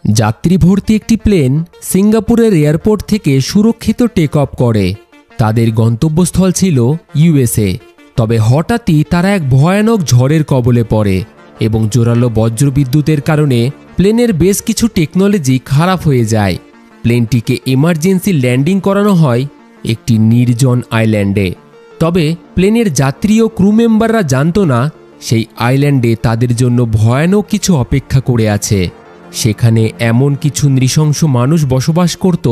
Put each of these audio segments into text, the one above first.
যাত্রী ভর্তি একটি প্লেন সিঙ্গাপুরের এয়ারপোর্ট থেকে সুরক্ষিত টেক অফ করে। তাদের গন্তব্যস্থল ছিল ইউএসএ। তবে হঠাৎই তারা এক ভয়ানক ঝড়ের কবলে পড়ে এবং জোরালো বজ্রবিদ্যুতের কারণে প্লেনের বেশ কিছু টেকনোলজি খারাপ হয়ে যায়। প্লেনটিকে এমার্জেন্সি ল্যান্ডিং করানো হয় একটি নির্জন আইল্যান্ডে। তবে প্লেনের যাত্রী ও ক্রু মেম্বাররা জানত না সেই আইল্যান্ডে তাদের জন্য ভয়ানক কিছু অপেক্ষা করে আছে। সেখানে এমন কিছু নৃশংস মানুষ বসবাস করত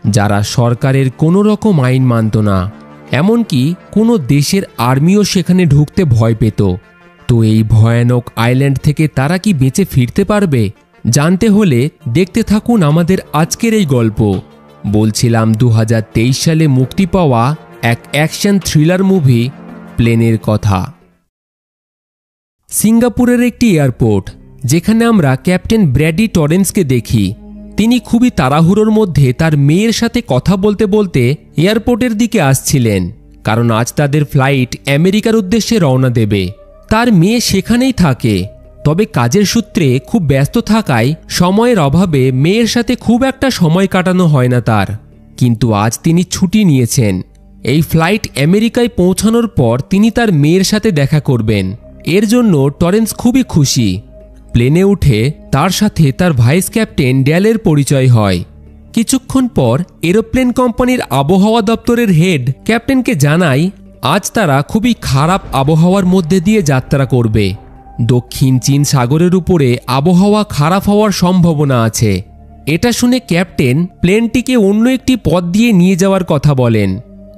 যারা সরকারের কোনো রকম আইন মানত না। এমনকি কোনো দেশের আর্মিও সেখানে ঢুকতে ভয় পেত। তো এই ভয়ানক আইল্যান্ড থেকে তারা কি বেঁচে ফিরতে পারবে? জানতে হলে দেখতে থাকুন আমাদের আজকের এই গল্প। বলছিলাম 2023 সালে মুক্তি পাওয়া এক অ্যাকশন থ্রিলার মুভি প্লেনের কথা। সিঙ্গাপুরের একটি এয়ারপোর্ট, যেখানে আমরা ক্যাপ্টেন ব্র্যাডি টরেন্সকে দেখি। তিনি খুবই তাড়াহুড়োর মধ্যে তার মেয়ের সাথে কথা বলতে বলতে এয়ারপোর্টের দিকে আসছিলেন, কারণ আজ তাদের ফ্লাইট আমেরিকার উদ্দেশ্যে রওনা দেবে। তার মেয়ে সেখানেই থাকে, তবে কাজের সূত্রে খুব ব্যস্ত থাকায় সময়ের অভাবে মেয়ের সাথে খুব একটা সময় কাটানো হয় না তার। কিন্তু আজ তিনি ছুটি নিয়েছেন। এই ফ্লাইট আমেরিকায় পৌঁছানোর পর তিনি তার মেয়ের সাথে দেখা করবেন। এর জন্য টরেন্স খুবই খুশি। প্লেনে উঠে তার সাথে তার ভাইস ক্যাপ্টেন ড্যালের পরিচয় হয়। কিছুক্ষণ পর এরোপ্লেন কোম্পানির আবহাওয়া দপ্তরের হেড ক্যাপ্টেনকে জানায় আজ তারা খুবই খারাপ আবহাওয়ার মধ্যে দিয়ে যাত্রা করবে। দক্ষিণ চীন সাগরের উপরে আবহাওয়া খারাপ হওয়ার সম্ভাবনা আছে। এটা শুনে ক্যাপ্টেন প্লেনটিকে অন্য একটি পথ দিয়ে নিয়ে যাওয়ার কথা বলেন।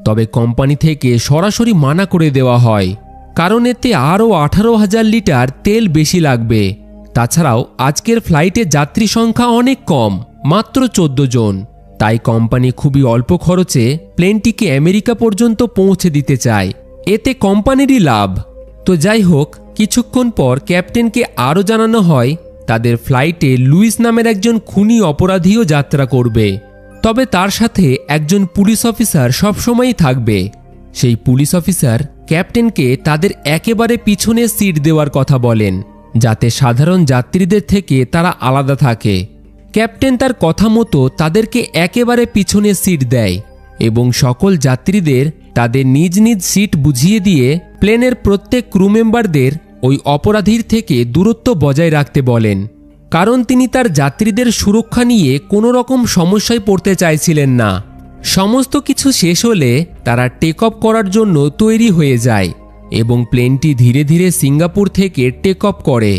তবে কোম্পানি থেকে সরাসরি মানা করে দেওয়া হয়, কারণ এতে আরও 18,000 লিটার তেল বেশি লাগবে। তাছাড়াও আজকের ফ্লাইটে যাত্রী সংখ্যা অনেক কম, মাত্র 14 জন। তাই কোম্পানি খুবই অল্প খরচে প্লেনটিকে আমেরিকা পর্যন্ত পৌঁছে দিতে চায়। এতে কোম্পানিরই লাভ। তো যাই হোক, কিছুক্ষণ পর ক্যাপ্টেনকে আরও জানানো হয় তাদের ফ্লাইটে লুইস নামের একজন খুনি অপরাধীও যাত্রা করবে। তবে তার সাথে একজন পুলিশ অফিসার সবসময়ই থাকবে। সেই পুলিশ অফিসার ক্যাপ্টেনকে তাদের একেবারে পিছনে সিট দেওয়ার কথা বলেন, যাতে সাধারণ যাত্রীদের থেকে তারা আলাদা থাকে। ক্যাপ্টেন তার কথা মতো তাদেরকে একেবারে পিছনে সিট দেয় এবং সকল যাত্রীদের তাদের নিজ নিজ সিট বুঝিয়ে দিয়ে প্লেনের প্রত্যেক ক্রু মেম্বারদের ওই অপরাধীর থেকে দূরত্ব বজায় রাখতে বলেন, কারণ তিনি তার যাত্রীদের সুরক্ষা নিয়ে কোনো রকম সমস্যায় পড়তে চাইছিলেন না। সমস্ত কিছু শেষ হলে তারা টেক অফ করার জন্য তৈরি হয়ে যায় এবং প্লেনটি ধীরে ধীরে সিঙ্গাপুর থেকে টেক অফ করে।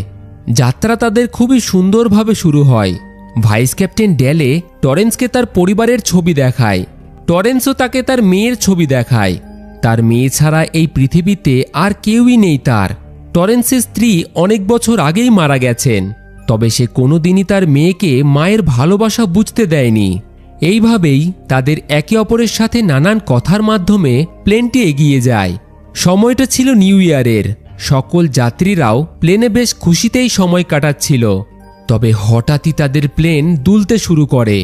যাত্রা তাদের খুবই সুন্দরভাবে শুরু হয়। ভাইস ক্যাপ্টেন ড্যালে টরেন্সকে তার পরিবারের ছবি দেখায়। টরেন্সও তাকে তার মেয়ের ছবি দেখায়। তার মেয়ে ছাড়া এই পৃথিবীতে আর কেউই নেই তার। টরেন্সের স্ত্রী অনেক বছর আগেই মারা গেছেন, তবে সে কোনোদিনই তার মেয়েকে মায়ের ভালোবাসা বুঝতে দেয়নি। এইভাবেই তাদের একে অপরের সাথে নানান কথার মাধ্যমে প্লেনটি এগিয়ে যায়। সময়টা ছিল নিউ ইয়ারের। সকল যাত্রীরাও প্লেনে বেশ খুশিতেই সময় কাটাচ্ছিল। তবে হঠাৎই তাদের প্লেন দুলতে শুরু করে।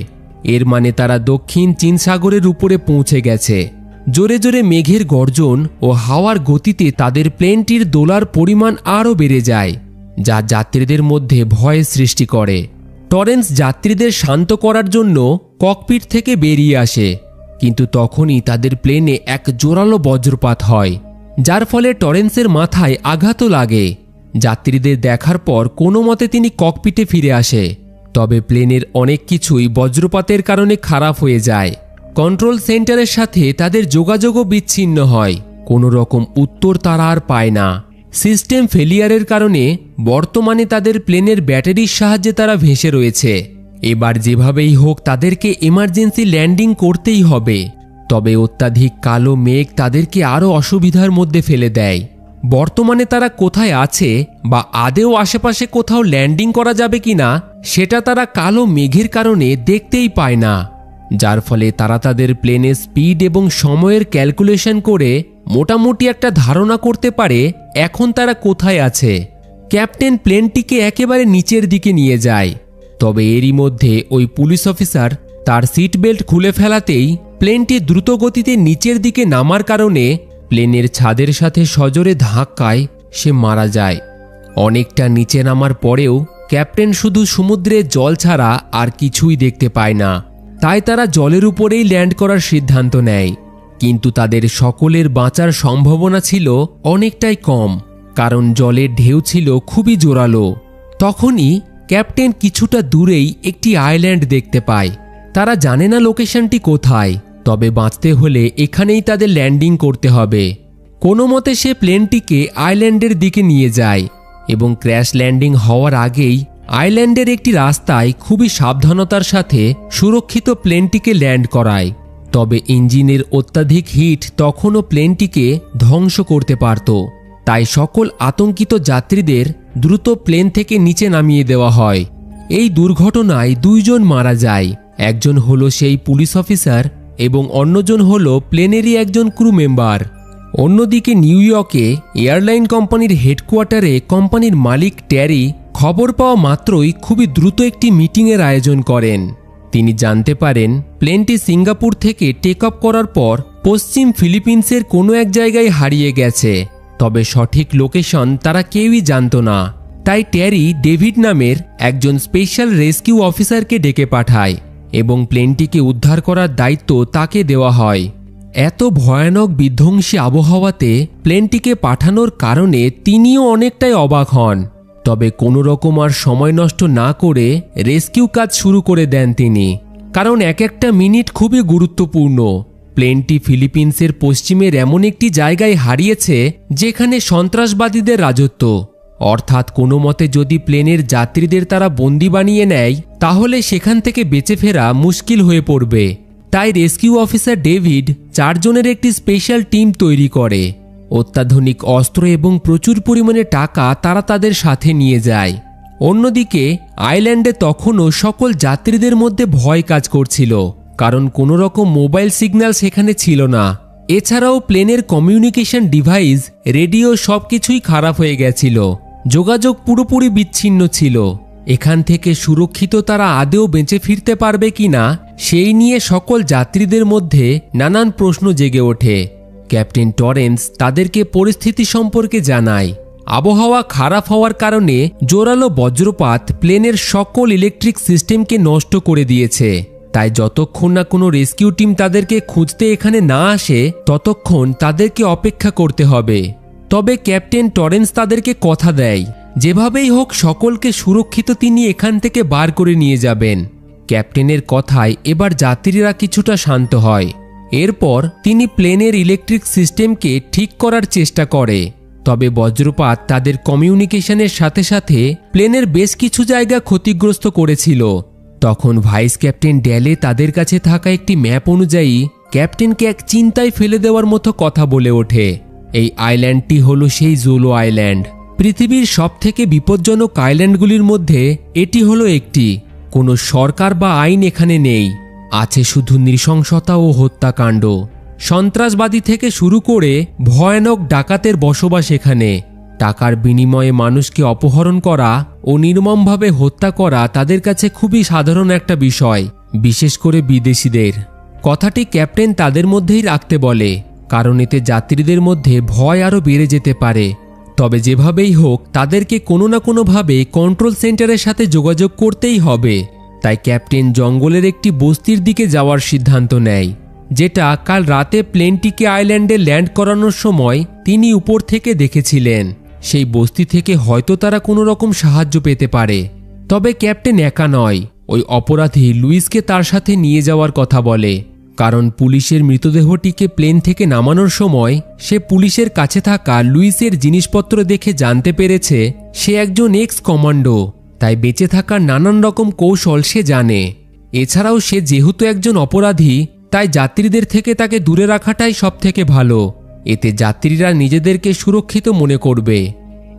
এর মানে তারা দক্ষিণ চীন সাগরের উপরে পৌঁছে গেছে। জোরে জোরে মেঘের গর্জন ও হাওয়ার গতিতে তাদের প্লেনটির দোলার পরিমাণ আরও বেড়ে যায়, যা যাত্রীদের মধ্যে ভয় সৃষ্টি করে। টরেন্স যাত্রীদের শান্ত করার জন্য ককপিট থেকে বেরিয়ে আসে, কিন্তু তখনই তাদের প্লেনে এক জোরালো বজ্রপাত হয়, যার ফলে টরেন্সের মাথায় আঘাতও লাগে। যাত্রীদের দেখার পর কোনো মতে তিনি ককপিটে ফিরে আসে। তবে প্লেনের অনেক কিছুই বজ্রপাতের কারণে খারাপ হয়ে যায়। কন্ট্রোল সেন্টারের সাথে তাদের যোগাযোগও বিচ্ছিন্ন হয়। কোনো রকম উত্তর তারা আর পায় না। সিস্টেম ফেলিয়ারের কারণে বর্তমানে তাদের প্লেনের ব্যাটারির সাহায্যে তারা ভেসে রয়েছে। এবার যেভাবেই হোক তাদেরকে এমার্জেন্সি ল্যান্ডিং করতেই হবে। তবে অত্যাধিক কালো মেঘ তাদেরকে আরও অসুবিধার মধ্যে ফেলে দেয়। বর্তমানে তারা কোথায় আছে বা আদেও আশেপাশে কোথাও ল্যান্ডিং করা যাবে কিনা সেটা তারা কালো মেঘের কারণে দেখতেই পায় না, যার ফলে তারা তাদের প্লেনের স্পিড এবং সময়ের ক্যালকুলেশন করে মোটামুটি একটা ধারণা করতে পারে এখন তারা কোথায় আছে। ক্যাপ্টেন প্লেনটিকে একেবারে নিচের দিকে নিয়ে যায়। তবে এরই মধ্যে ওই পুলিশ অফিসার তার সিট বেল্ট খুলে ফেলাতেই প্লেনটি দ্রুত গতিতে নিচের দিকে নামার কারণে প্লেনের ছাদের সাথে সজোরে ধাক্কায় সে মারা যায়। অনেকটা নিচে নামার পরেও ক্যাপ্টেন শুধু সমুদ্রের জল ছাড়া আর কিছুই দেখতে পায় না। তাই তারা জলের উপরেই ল্যান্ড করার সিদ্ধান্ত নেয়। কিন্তু তাদের সকলের বাঁচার সম্ভাবনা ছিল অনেকটাই কম, কারণ জলের ঢেউ ছিল খুবই জোরালো। তখনই ক্যাপ্টেন কিছুটা দূরেই একটি আইল্যান্ড দেখতে পায়। তারা জানে না লোকেশনটি কোথায়, তবে বাঁচতে হলে এখানেই তাদের ল্যান্ডিং করতে হবে। কোনো মতে সে প্লেনটিকে আইল্যান্ডের দিকে নিয়ে যায় এবং ক্র্যাশ ল্যান্ডিং হওয়ার আগেই আইল্যান্ডের একটি রাস্তায় খুবই সাবধানতার সাথে সুরক্ষিত প্লেনটিকে ল্যান্ড করায়। তবে ইঞ্জিনের অত্যাধিক হিট তখনও প্লেনটিকে ধ্বংস করতে পারত। তাই সকল আতঙ্কিত যাত্রীদের দ্রুত প্লেন থেকে নিচে নামিয়ে দেওয়া হয়। এই দুর্ঘটনায় 2 জন মারা যায়। একজন হলো সেই পুলিশ অফিসার এবং অন্যজন হলো প্লেনেরই একজন ক্রু মেম্বার। অন্যদিকে নিউ ইয়র্কে এয়ারলাইন কোম্পানির হেডকোয়ার্টারে কোম্পানির মালিক ট্যারি খবর পাওয়া মাত্রই খুবই দ্রুত একটি মিটিংয়ের আয়োজন করেন। তিনি জানতে পারেন প্লেনটি সিঙ্গাপুর থেকে টেক অফ করার পর পশ্চিম ফিলিপিন্সের কোনো এক জায়গায় হারিয়ে গেছে, তবে সঠিক লোকেশন তারা কেউই জানত না। তাই ট্যারি ডেভিড নামের একজন স্পেশাল রেস্কিউ অফিসারকে ডেকে পাঠায় এবং প্লেনটিকে উদ্ধার করার দায়িত্ব তাকে দেওয়া হয়। এত ভয়ানক বিধ্বংসী আবহাওয়াতে প্লেনটিকে পাঠানোর কারণে তিনিও অনেকটাই অবাক হন। তবে কোনো রকম আর সময় নষ্ট না করে রেস্কিউ কাজ শুরু করে দেন তিনি, কারণ এক একটা মিনিট খুবই গুরুত্বপূর্ণ। প্লেনটি ফিলিপিন্সের পশ্চিমের এমন একটি জায়গায় হারিয়েছে যেখানে সন্ত্রাসবাদীদের রাজত্ব। অর্থাৎ কোনো মতে যদি প্লেনের যাত্রীদের তারা বন্দি বানিয়ে নেয় তাহলে সেখান থেকে বেঁচে ফেরা মুশকিল হয়ে পড়বে। তাই রেস্কিউ অফিসার ডেভিড 4 জনের একটি স্পেশাল টিম তৈরি করে। অত্যাধুনিক অস্ত্র এবং প্রচুর পরিমাণে টাকা তারা তাদের সাথে নিয়ে যায়। অন্যদিকে আইল্যান্ডে তখনও সকল যাত্রীদের মধ্যে ভয় কাজ করছিল, কারণ কোনো রকম মোবাইল সিগন্যাল সেখানে ছিল না। এছাড়াও প্লেনের কমিউনিকেশন ডিভাইস, রেডিও সবকিছুই খারাপ হয়ে গেছিল। যোগাযোগ পুরোপুরি বিচ্ছিন্ন ছিল। এখান থেকে সুরক্ষিত তারা আদৌ বেঁচে ফিরতে পারবে কিনা সেই নিয়ে সকল যাত্রীদের মধ্যে নানান প্রশ্ন জেগে ওঠে। ক্যাপ্টেন টরেন্স তাদেরকে পরিস্থিতি সম্পর্কে জানায়। আবহাওয়া খারাপ হওয়ার কারণে জোরালো বজ্রপাত প্লেনের সকল ইলেকট্রিক সিস্টেমকে নষ্ট করে দিয়েছে। তাই যতক্ষণ না কোনো রেস্কিউ টিম তাদেরকে খুঁজতে এখানে না আসে ততক্ষণ তাদেরকে অপেক্ষা করতে হবে। তবে ক্যাপ্টেন টরেন্স তাদেরকে কথা দেয় যেভাবেই হোক সকলকে সুরক্ষিত তিনি এখান থেকে বার করে নিয়ে যাবেন। ক্যাপ্টেনের কথায় এবার যাত্রীরা কিছুটা শান্ত হয়। এরপর তিনি প্লেনের ইলেকট্রিক সিস্টেমকে ঠিক করার চেষ্টা করে। তবে বজ্রপাত তাদের কমিউনিকেশনের সাথে সাথে প্লেনের বেশ কিছু জায়গা ক্ষতিগ্রস্ত করেছিল। তখন ভাইস ক্যাপ্টেন ড্যালে তাদের কাছে থাকা একটি ম্যাপ অনুযায়ী ক্যাপ্টেনকে এক চিন্তায় ফেলে দেওয়ার মতো কথা বলে ওঠে। এই আইল্যান্ডটি হলো সেই জোলো আইল্যান্ড। পৃথিবীর সবথেকে বিপজ্জনক আইল্যান্ডগুলির মধ্যে এটি হলো একটি। কোনো সরকার বা আইন এখানে নেই, আছে শুধু নৃশংসতা ও হত্যাকাণ্ড। সন্ত্রাসবাদী থেকে শুরু করে ভয়ানক ডাকাতের বসবাস এখানে। টাকার বিনিময়ে মানুষকে অপহরণ করা ও নির্মমভাবে হত্যা করা তাদের কাছে খুবই সাধারণ একটা বিষয়, বিশেষ করে বিদেশিদের। কথাটি ক্যাপ্টেন তাদের মধ্যেই রাখতে বলে, কারণ এতে যাত্রীদের মধ্যে ভয় আরও বেড়ে যেতে পারে। তবে যেভাবেই হোক তাদেরকে কোনো না কোনোভাবে কন্ট্রোল সেন্টারের সাথে যোগাযোগ করতেই হবে। তাই ক্যাপ্টেন জঙ্গলের একটি বস্তির দিকে যাওয়ার সিদ্ধান্ত নেয়, যেটা কাল রাতে প্লেনটিকে আইল্যান্ডে ল্যান্ড করানোর সময় তিনি উপর থেকে দেখেছিলেন। সেই বস্তি থেকে হয়তো তারা কোনো রকম সাহায্য পেতে পারে। তবে ক্যাপ্টেন একা নয়, ওই অপরাধী লুইসকে তার সাথে নিয়ে যাওয়ার কথা বলে, কারণ পুলিশের মৃতদেহটিকে প্লেন থেকে নামানোর সময় সে পুলিশের কাছে থাকা লুইসের জিনিসপত্র দেখে জানতে পেরেছে সে একজন এক্স কমান্ডো। তাই বেঁচে থাকার নানান রকম কৌশল সে জানে। এছাড়াও সে যেহেতু একজন অপরাধী, তাই যাত্রীদের থেকে তাকে দূরে রাখাটাই সবথেকে ভালো। এতে যাত্রীরা নিজেদেরকে সুরক্ষিত মনে করবে।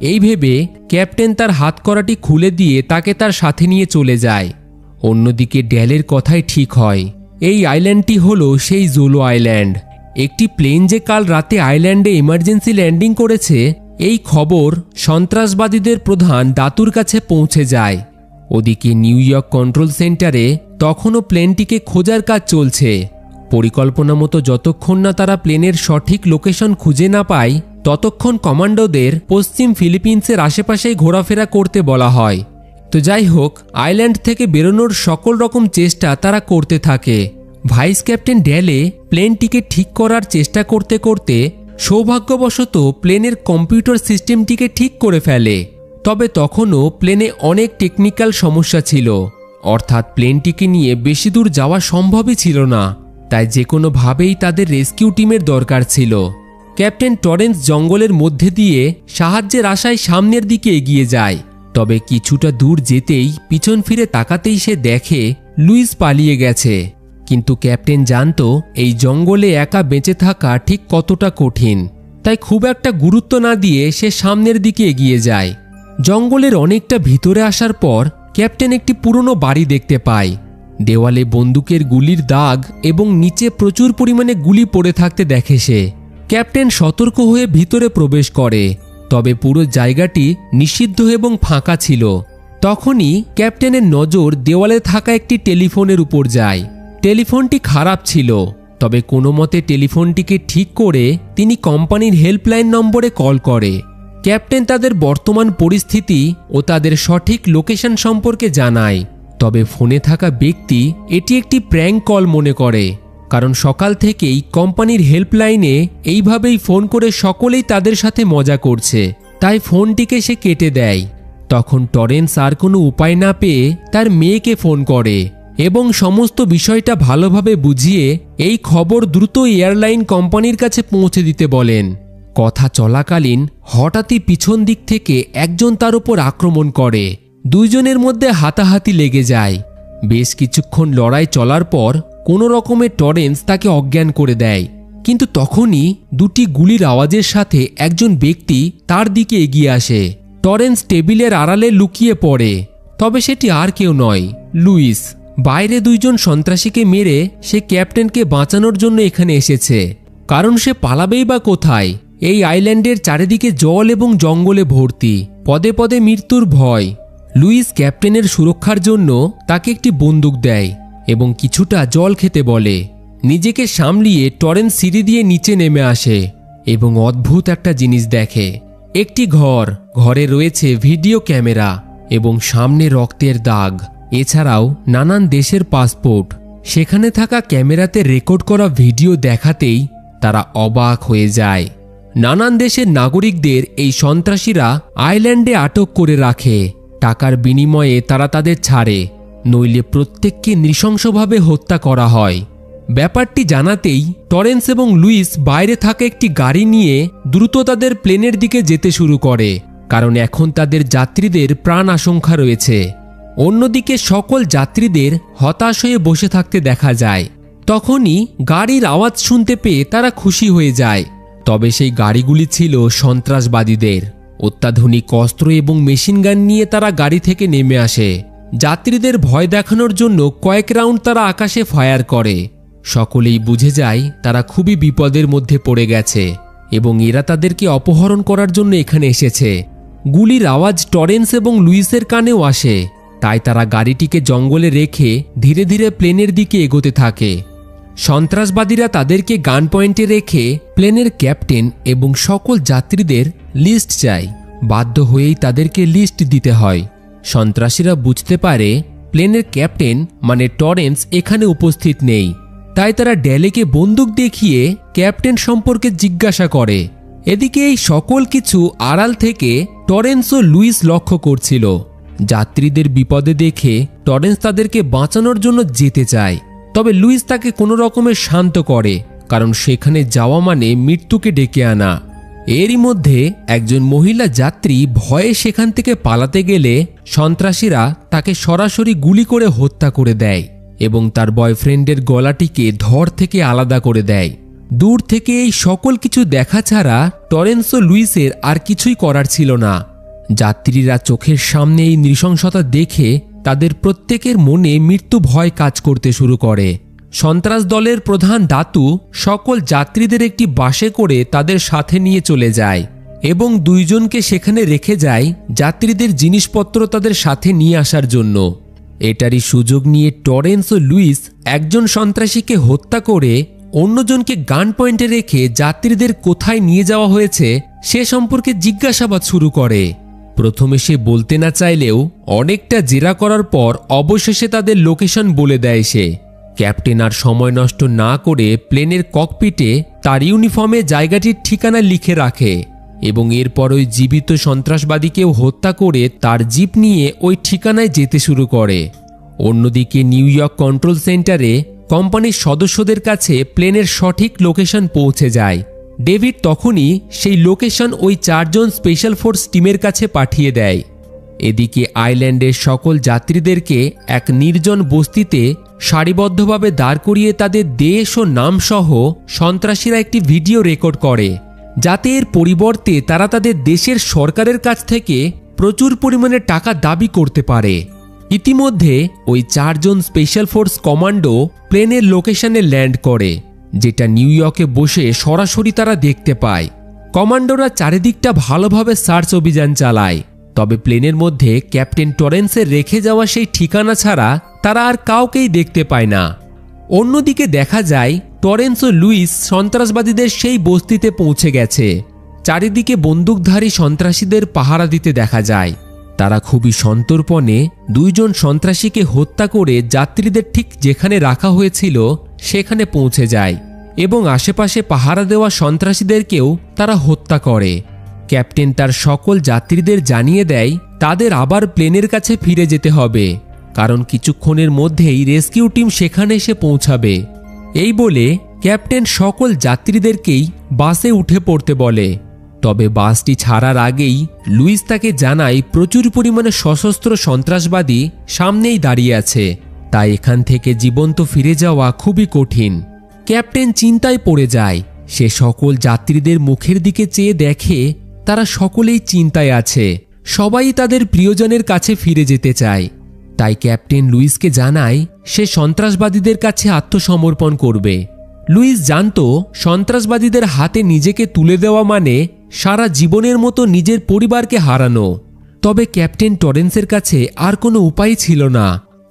এই ভেবে ক্যাপ্টেন তার হাতকড়াটি খুলে দিয়ে তাকে তার সাথে নিয়ে চলে যায়। অন্যদিকে ড্যালের কথাই ঠিক হয়, এই আইল্যান্ডটি হলো সেই জোলো আইল্যান্ড। একটি প্লেন যে কাল রাতে আইল্যান্ডে ইমার্জেন্সি ল্যান্ডিং করেছে এই খবর সন্ত্রাসবাদীদের প্রধান দাতুর কাছে পৌঁছে যায়। ওদিকে নিউ ইয়র্ক কন্ট্রোল সেন্টারে তখনও প্লেনটিকে খোঁজার কাজ চলছে। পরিকল্পনা মতো যতক্ষণ না তারা প্লেনের সঠিক লোকেশন খুঁজে না পায় ততক্ষণ কমান্ডোদের পশ্চিম ফিলিপিন্সের আশেপাশেই ঘোরাফেরা করতে বলা হয়। তো যাই হোক, আইল্যান্ড থেকে বেরোনোর সকল রকম চেষ্টা তারা করতে থাকে। ভাইস ক্যাপ্টেন ড্যালে প্লেনটিকে ঠিক করার চেষ্টা করতে করতে সৌভাগ্যবশত প্লেনের কম্পিউটার সিস্টেমটিকে ঠিক করে ফেলে। তবে তখনও প্লেনে অনেক টেকনিক্যাল সমস্যা ছিল, অর্থাৎ প্লেনটিকে নিয়ে বেশি দূর যাওয়া সম্ভবই ছিল না। তাই যে কোনোভাবেই তাদের রেস্কিউ টিমের দরকার ছিল। ক্যাপ্টেন টরেন্স জঙ্গলের মধ্যে দিয়ে সাহায্যের আশায় সামনের দিকে এগিয়ে যায়। তবে কিছুটা দূর যেতেই পিছন ফিরে তাকাতেই সে দেখে লুইস পালিয়ে গেছে। কিন্তু ক্যাপ্টেন জানতো এই জঙ্গলে একা বেঁচে থাকা ঠিক কতটা কঠিন। তাই খুব একটা গুরুত্ব না দিয়ে সে সামনের দিকে এগিয়ে যায়। জঙ্গলের অনেকটা ভিতরে আসার পর ক্যাপ্টেন একটি পুরনো বাড়ি দেখতে পায়। দেওয়ালে বন্দুকের গুলির দাগ এবং নিচে প্রচুর পরিমাণে গুলি পড়ে থাকতে দেখে সে। ক্যাপ্টেন সতর্ক হয়ে ভিতরে প্রবেশ করে, তবে পুরো জায়গাটি নিষিদ্ধ এবং ফাঁকা ছিল। তখনই ক্যাপ্টেনের নজর দেওয়ালে থাকা একটি টেলিফোনের উপর যায়। টেলিফোনটি খারাপ ছিল, তবে কোনো মতে টেলিফোনটিকে ঠিক করে তিনি কোম্পানির হেল্পলাইন নম্বরে কল করে। ক্যাপ্টেন তাদের বর্তমান পরিস্থিতি ও তাদের সঠিক লোকেশন সম্পর্কে জানায়। তবে ফোনে থাকা ব্যক্তি এটি একটি প্র্যাঙ্ক কল মনে করে, কারণ সকাল থেকেই কোম্পানির হেল্পলাইনে এইভাবেই ফোন করে সকলেই তাদের সাথে মজা করছে। তাই ফোনটিকে সে কেটে দেয়। তখন টরেন্স আর কোনো উপায় না পেয়ে তার মেয়েকে ফোন করে এবং সমস্ত বিষয়টা ভালোভাবে বুঝিয়ে এই খবর দ্রুত এয়ারলাইন কোম্পানির কাছে পৌঁছে দিতে বলেন। কথা চলাকালীন হঠাৎই পিছন দিক থেকে একজন তার উপর আক্রমণ করে। দুইজনের মধ্যে হাতাহাতি লেগে যায়। বেশ কিছুক্ষণ লড়াই চলার পর কোনো রকমে টরেন্স তাকে অজ্ঞান করে দেয়। কিন্তু তখনই দুটি গুলির আওয়াজের সাথে একজন ব্যক্তি তার দিকে এগিয়ে আসে। টরেন্স টেবিলের আড়ালে লুকিয়ে পড়ে, তবে সেটি আর কেউ নয়, লুইস। বাইরে দুইজন সন্ত্রাসীকে মেরে সে ক্যাপ্টেনকে বাঁচানোর জন্য এখানে এসেছে, কারণ সে পালাবেই বা কোথায়? এই আইল্যান্ডের চারিদিকে জল এবং জঙ্গলে ভর্তি, পদে পদে মৃত্যুর ভয়। লুইস ক্যাপ্টেনের সুরক্ষার জন্য তাকে একটি বন্দুক দেয় এবং কিছুটা জল খেতে বলে। নিজেকে সামলিয়ে টরেন্স সিঁড়ি দিয়ে নিচে নেমে আসে এবং অদ্ভুত একটা জিনিস দেখে। একটি ঘরে রয়েছে ভিডিও ক্যামেরা এবং সামনে রক্তের দাগ, এছাড়াও নানান দেশের পাসপোর্ট। সেখানে থাকা ক্যামেরাতে রেকর্ড করা ভিডিও দেখাতেই তারা অবাক হয়ে যায়। নানান দেশের নাগরিকদের এই সন্ত্রাসীরা আইল্যান্ডে আটক করে রাখে। টাকার বিনিময়ে তারা তাদের ছাড়ে, নইলে প্রত্যেককে নৃশংসভাবে হত্যা করা হয়। ব্যাপারটি জানাতেই টরেন্স এবং লুইস বাইরে থাকা একটি গাড়ি নিয়ে দ্রুত তাদের প্লেনের দিকে যেতে শুরু করে, কারণ এখন তাদের যাত্রীদের প্রাণ আশঙ্কা রয়েছে। অন্যদিকে সকল যাত্রীদের হতাশ হয়ে বসে থাকতে দেখা যায়। তখনই গাড়ির আওয়াজ শুনতে পেয়ে তারা খুশি হয়ে যায়। তবে সেই গাড়িগুলি ছিল সন্ত্রাসবাদীদের। অত্যাধুনিক অস্ত্র এবং মেশিনগান নিয়ে তারা গাড়ি থেকে নেমে আসে। যাত্রীদের ভয় দেখানোর জন্য কয়েক রাউন্ড তারা আকাশে ফায়ার করে। সকলেই বুঝে যায় তারা খুবই বিপদের মধ্যে পড়ে গেছে এবং এরা তাদেরকে অপহরণ করার জন্য এখানে এসেছে। গুলির আওয়াজ টরেন্স এবং লুইসের কানেও আসে, তাই তারা গাড়িটিকে জঙ্গলে রেখে ধীরে ধীরে প্লেনের দিকে এগোতে থাকে। সন্ত্রাসবাদীরা তাদেরকে গান পয়েন্টে রেখে প্লেনের ক্যাপ্টেন এবং সকল যাত্রীদের লিস্ট চায়। বাধ্য হয়েই তাদেরকে লিস্ট দিতে হয়। সন্ত্রাসীরা বুঝতে পারে প্লেনের ক্যাপ্টেন মানে টরেন্স এখানে উপস্থিত নেই, তাই তারা ড্যালেকে বন্দুক দেখিয়ে ক্যাপ্টেন সম্পর্কে জিজ্ঞাসা করে। এদিকে এই সকল কিছু আড়াল থেকে টরেন্স ও লুইস লক্ষ্য করছিল। যাত্রীদের বিপদে দেখে টরেন্স তাদেরকে বাঁচানোর জন্য যেতে চায়, তবে লুইস তাকে কোনো রকমে শান্ত করে, কারণ সেখানে যাওয়া মানে মৃত্যুকে ডেকে আনা। এরই মধ্যে একজন মহিলা যাত্রী ভয়ে সেখান থেকে পালাতে গেলে সন্ত্রাসীরা তাকে সরাসরি গুলি করে হত্যা করে দেয় এবং তার বয়ফ্রেন্ডের গলাটিকে ধড় থেকে আলাদা করে দেয়। দূর থেকে এই সকল কিছু দেখা ছাড়া টরেন্স ও লুইসের আর কিছুই করার ছিল না। যাত্রীরা চোখের সামনে এই নৃশংসতা দেখে তাদের প্রত্যেকের মনে মৃত্যু ভয় কাজ করতে শুরু করে। সন্ত্রাস দলের প্রধান দাতু সকল যাত্রীদের একটি বাসে করে তাদের সাথে নিয়ে চলে যায় এবং দুইজনকে সেখানে রেখে যায় যাত্রীদের জিনিসপত্র তাদের সাথে নিয়ে আসার জন্য। এটারই সুযোগ নিয়ে টরেন্স ও লুইস একজন সন্ত্রাসীকে হত্যা করে অন্যজনকে গান পয়েন্টে রেখে যাত্রীদের কোথায় নিয়ে যাওয়া হয়েছে সে সম্পর্কে জিজ্ঞাসাবাদ শুরু করে। প্রথমে সে বলতে না চাইলেও অনেকটা জেরা করার পর অবশেষে তাদের লোকেশন বলে দেয় সে। ক্যাপ্টেন আর সময় নষ্ট না করে প্লেনের ককপিটে তার ইউনিফর্মে জায়গাটির ঠিকানা লিখে রাখে এবং এরপর ওই জীবিত সন্ত্রাসবাদীকেও হত্যা করে তার জিপ নিয়ে ওই ঠিকানায় যেতে শুরু করে। অন্যদিকে নিউ ইয়র্ক কন্ট্রোল সেন্টারে কোম্পানির সদস্যদের কাছে প্লেনের সঠিক লোকেশন পৌঁছে যায়। ডেভিড তখনই সেই লোকেশন ওই 4 জন স্পেশাল ফোর্স টিমের কাছে পাঠিয়ে দেয়। এদিকে আইল্যান্ডের সকল যাত্রীদেরকে এক নির্জন বস্তিতে সারিবদ্ধভাবে দাঁড় করিয়ে তাদের দেশ ও নামসহ সন্ত্রাসীরা একটি ভিডিও রেকর্ড করে, যাতে এর পরিবর্তে তারা তাদের দেশের সরকারের কাছ থেকে প্রচুর পরিমাণে টাকা দাবি করতে পারে। ইতিমধ্যে ওই 4 জন স্পেশাল ফোর্স কমান্ডো প্লেনের লোকেশনে ল্যান্ড করে, যেটা নিউ ইয়র্কে বসে সরাসরি তারা দেখতে পায়। কমান্ডোরা চারিদিকটা ভালোভাবে সার্চ অভিযান চালায়, তবে প্লেনের মধ্যে ক্যাপ্টেন টরেন্সের রেখে যাওয়া সেই ঠিকানা ছাড়া তারা আর কাউকেই দেখতে পায় না। অন্যদিকে দেখা যায় টরেন্স ও লুইস সন্ত্রাসবাদীদের সেই বস্তিতে পৌঁছে গেছে। চারিদিকে বন্দুকধারী সন্ত্রাসীদের পাহারা দিতে দেখা যায়। তারা খুবই সন্তর্পণে 2 জন সন্ত্রাসীকে হত্যা করে যাত্রীদের ঠিক যেখানে রাখা হয়েছিল সেখানে পৌঁছে যায় এবং আশেপাশে পাহারা দেওয়া সন্ত্রাসীদেরকেও তারা হত্যা করে। ক্যাপ্টেন তার সকল যাত্রীদের জানিয়ে দেয় তাদের আবার প্লেনের কাছে ফিরে যেতে হবে, কারণ কিছুক্ষণের মধ্যেই রেস্কিউ টিম সেখানে এসে পৌঁছাবে। এই বলে ক্যাপ্টেন সকল যাত্রীদেরকেই বাসে উঠে পড়তে বলে। তবে বাসটি ছাড়ার আগেই লুইস তাকে জানায় প্রচুর পরিমাণে সশস্ত্র সন্ত্রাসবাদী সামনেই দাঁড়িয়ে আছে, তাই এখান থেকে জীবন্ত ফিরে যাওয়া খুবই কঠিন। ক্যাপ্টেন চিন্তায় পড়ে যায়। সে সকল যাত্রীদের মুখের দিকে চেয়ে দেখে তারা সকলেই চিন্তায় আছে, সবাই তাদের প্রিয়জনের কাছে ফিরে যেতে চায়। তাই ক্যাপ্টেন লুইসকে জানায় সে সন্ত্রাসবাদীদের কাছে আত্মসমর্পণ করবে। লুইস জানত সন্ত্রাসবাদীদের হাতে নিজেকে তুলে দেওয়া মানে সারা জীবনের মতো নিজের পরিবারকে হারানো। তবে ক্যাপ্টেন টরেন্সের কাছে আর কোনো উপায় ছিল না।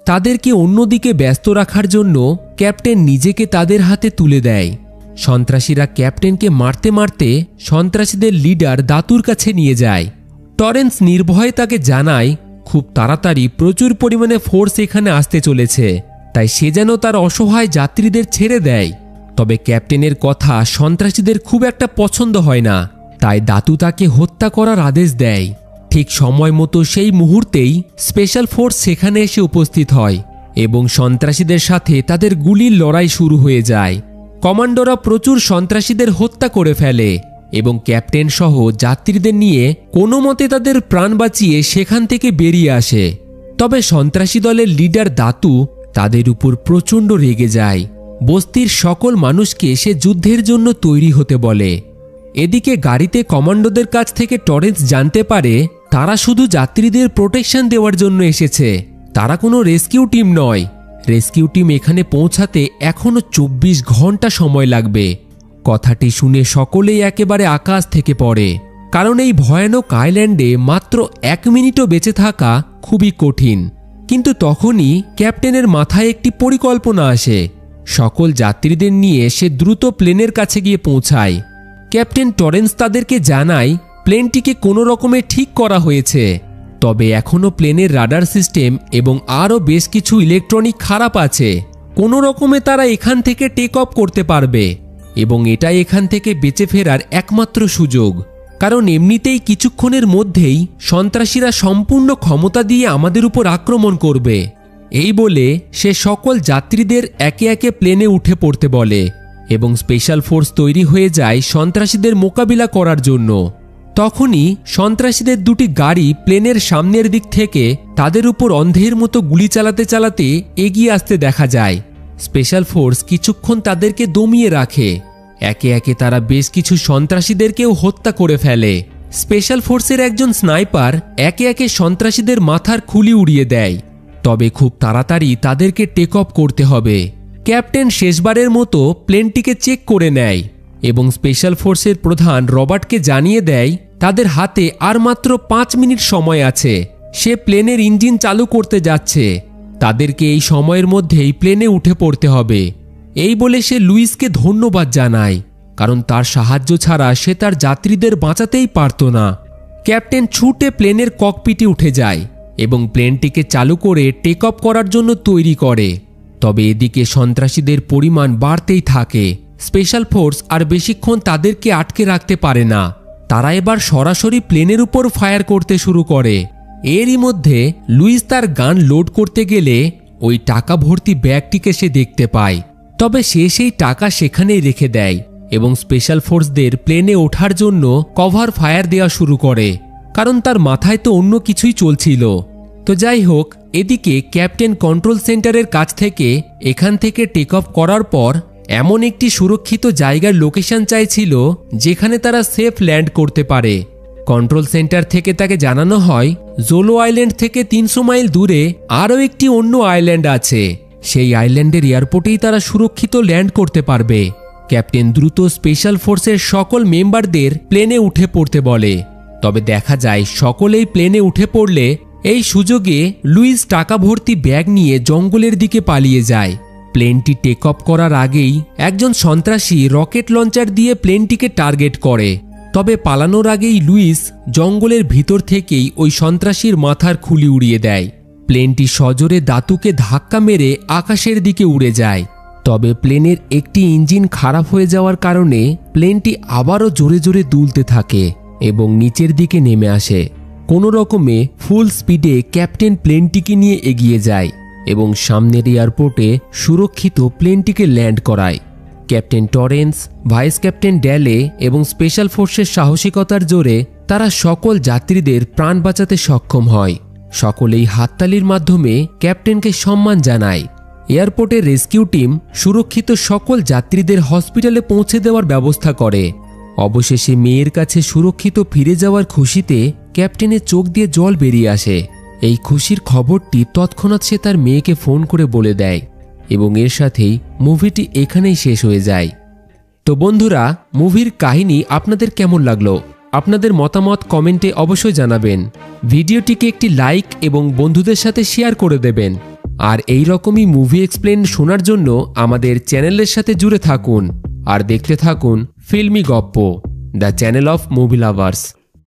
তাদেরকে অন্যদিকে ব্যস্ত রাখার জন্য ক্যাপ্টেন নিজেকে তাদের হাতে তুলে দেয়। সন্ত্রাসীরা ক্যাপ্টেনকে মারতে মারতে সন্ত্রাসীদের লিডার দাতুর কাছে নিয়ে যায়। টরেন্স নির্ভয়ে তাকে জানায় খুব তাড়াতাড়ি প্রচুর পরিমাণে ফোর্স এখানে আসতে চলেছে, তাই সে যেন তার অসহায় যাত্রীদের ছেড়ে দেয়। তবে ক্যাপ্টেনের কথা সন্ত্রাসীদের খুব একটা পছন্দ হয় না, তাই দাতু তাকে হত্যা করার আদেশ দেয়। ঠিক সময় মতো সেই মুহূর্তেই স্পেশাল ফোর্স সেখানে এসে উপস্থিত হয় এবং সন্ত্রাসীদের সাথে তাদের গুলির লড়াই শুরু হয়ে যায়। কমান্ডোরা প্রচুর সন্ত্রাসীদের হত্যা করে ফেলে এবং ক্যাপ্টেন সহ যাত্রীদের নিয়ে কোনো মতে তাদের প্রাণ বাঁচিয়ে সেখান থেকে বেরিয়ে আসে। তবে সন্ত্রাসী দলের লিডার দাতু তাদের উপর প্রচণ্ড রেগে যায়। বস্তির সকল মানুষকে সে যুদ্ধের জন্য তৈরি হতে বলে। এদিকে গাড়িতে কমান্ডোদের কাছ থেকে টরেন্স জানতে পারে তারা শুধু যাত্রীদের প্রোটেকশন দেওয়ার জন্য এসেছে, তারা কোনো রেস্কিউ টিম নয়। রেস্কিউ টিম এখানে পৌঁছাতে এখনো 24 ঘন্টা সময় লাগবে। কথাটি শুনে সকলেই একেবারে আকাশ থেকে পড়ে, কারণ এই ভয়ানক আইল্যান্ডে মাত্র 1 মিনিটও বেঁচে থাকা খুবই কঠিন। কিন্তু তখনই ক্যাপ্টেনের মাথায় একটি পরিকল্পনা আসে। সকল যাত্রীদের নিয়ে সে দ্রুত প্লেনের কাছে গিয়ে পৌঁছায়। ক্যাপ্টেন টরেন্স তাদেরকে জানায় প্লেনটিকে কোনো রকমে ঠিক করা হয়েছে, তবে এখনও প্লেনের রাডার সিস্টেম এবং আরও বেশ কিছু ইলেকট্রনিক খারাপ আছে। কোনো রকমে তারা এখান থেকে টেক অফ করতে পারবে এবং এটাই এখান থেকে বেঁচে ফেরার একমাত্র সুযোগ, কারণ এমনিতেই কিছুক্ষণের মধ্যেই সন্ত্রাসীরা সম্পূর্ণ ক্ষমতা দিয়ে আমাদের উপর আক্রমণ করবে। এই বলে সে সকল যাত্রীদের একে একে প্লেনে উঠে পড়তে বলে এবং স্পেশাল ফোর্স তৈরি হয়ে যায় সন্ত্রাসীদের মোকাবিলা করার জন্য। তখনই সন্ত্রাসীদের 2টি গাড়ি প্লেনের সামনের দিক থেকে তাদের উপর অন্ধের মতো গুলি চালাতে চালাতে এগিয়ে আসতে দেখা যায়। স্পেশাল ফোর্স কিছুক্ষণ তাদেরকে দমিয়ে রাখে। একে একে তারা বেশ কিছু সন্ত্রাসীদেরকেও হত্যা করে ফেলে। স্পেশাল ফোর্সের একজন স্নাইপার একে একে সন্ত্রাসীদের মাথার খুলি উড়িয়ে দেয়। তবে খুব তাড়াতাড়ি তাদেরকে টেক অফ করতে হবে। ক্যাপ্টেন শেষবারের মতো প্লেনটিকে চেক করে নেয় এবং স্পেশাল ফোর্সের প্রধান রবার্টকে জানিয়ে দেয় তাদের হাতে আর মাত্র 5 মিনিট সময় আছে। সে প্লেনের ইঞ্জিন চালু করতে যাচ্ছে, তাদেরকে এই সময়ের মধ্যেই প্লেনে উঠে পড়তে হবে। এই বলে সে লুইসকে ধন্যবাদ জানায়, কারণ তার সাহায্য ছাড়া সে তার যাত্রীদের বাঁচাতেই পারত না। ক্যাপ্টেন ছুটে প্লেনের ককপিটে উঠে যায় এবং প্লেনটিকে চালু করে টেক অফ করার জন্য তৈরি করে। তবে এদিকে সন্ত্রাসীদের পরিমাণ বাড়তেই থাকে। স্পেশাল ফোর্স আর বেশিক্ষণ তাদেরকে আটকে রাখতে পারে না। তারা এবার সরাসরি প্লেনের উপর ফায়ার করতে শুরু করে। এরই মধ্যে লুইস তার গান লোড করতে গেলে ওই টাকা ভর্তি ব্যাগটিকে সে দেখতে পায়। তবে সে সেই টাকা সেখানেই রেখে দেয় এবং স্পেশাল ফোর্সদের প্লেনে ওঠার জন্য কভার ফায়ার দেওয়া শুরু করে, কারণ তার মাথায় তো অন্য কিছুই চলছিল। তো যাই হোক, এদিকে ক্যাপ্টেন কন্ট্রোল সেন্টারের কাছ থেকে এখান থেকে টেক অফ করার পর এমন একটি সুরক্ষিত জায়গার লোকেশন চাইছিল যেখানে তারা সেফ ল্যান্ড করতে পারে। কন্ট্রোল সেন্টার থেকে তাকে জানানো হয় জোলো আইল্যান্ড থেকে 300 মাইল দূরে আরও একটি অন্য আইল্যান্ড আছে। সেই আইল্যান্ডের এয়ারপোর্টেই তারা সুরক্ষিত ল্যান্ড করতে পারবে। ক্যাপ্টেন দ্রুত স্পেশাল ফোর্সের সকল মেম্বারদের প্লেনে উঠে পড়তে বলে। তবে দেখা যায় সকলেই প্লেনে উঠে পড়লে এই সুযোগে লুইস টাকা ভর্তি ব্যাগ নিয়ে জঙ্গলের দিকে পালিয়ে যায়। প্লেনটি টেক অফ করার আগেই একজন সন্ত্রাসী রকেট লঞ্চার দিয়ে প্লেনটিকে টার্গেট করে। তবে পালানোর আগেই লুইস জঙ্গলের ভিতর থেকেই ওই সন্ত্রাসীর মাথার খুলি উড়িয়ে দেয়। প্লেনটি সজোরে দাতুকে ধাক্কা মেরে আকাশের দিকে উড়ে যায়। তবে প্লেনের একটি ইঞ্জিন খারাপ হয়ে যাওয়ার কারণে প্লেনটি আবারও জোরে জোরে দুলতে থাকে এবং নিচের দিকে নেমে আসে। কোনো রকমে ফুল স্পিডে ক্যাপ্টেন প্লেনটিকে নিয়ে এগিয়ে যায় এবং সামনের এয়ারপোর্টে সুরক্ষিত প্লেনটিকে ল্যান্ড করায়। ক্যাপ্টেন টরেন্স, ভাইস ক্যাপ্টেন ড্যালে এবং স্পেশাল ফোর্সের সাহসিকতার জোরে তারা সকল যাত্রীদের প্রাণ বাঁচাতে সক্ষম হয়। সকলেই হাততালির মাধ্যমে ক্যাপ্টেনকে সম্মান জানায়। এয়ারপোর্টের রেস্কিউ টিম সুরক্ষিত সকল যাত্রীদের হসপিটালে পৌঁছে দেওয়ার ব্যবস্থা করে। অবশেষে মেয়ের কাছে সুরক্ষিত ফিরে যাওয়ার খুশিতে ক্যাপ্টেনের চোখ দিয়ে জল বেরিয়ে আসে। এই খুশির খবরটি তৎক্ষণাৎ সে তার মেয়েকে ফোন করে বলে দেয় এবং এর সাথেই মুভিটি এখানেই শেষ হয়ে যায়। তো বন্ধুরা, মুভির কাহিনী আপনাদের কেমন লাগলো? আপনাদের মতামত কমেন্টে অবশ্যই জানাবেন। ভিডিওটিকে একটি লাইক এবং বন্ধুদের সাথে শেয়ার করে দেবেন। আর এই রকমই মুভি এক্সপ্লেন শোনার জন্য আমাদের চ্যানেলের সাথে জুড়ে থাকুন আর দেখতে থাকুন ফিল্মি গপ্প, the channel of movie lovers.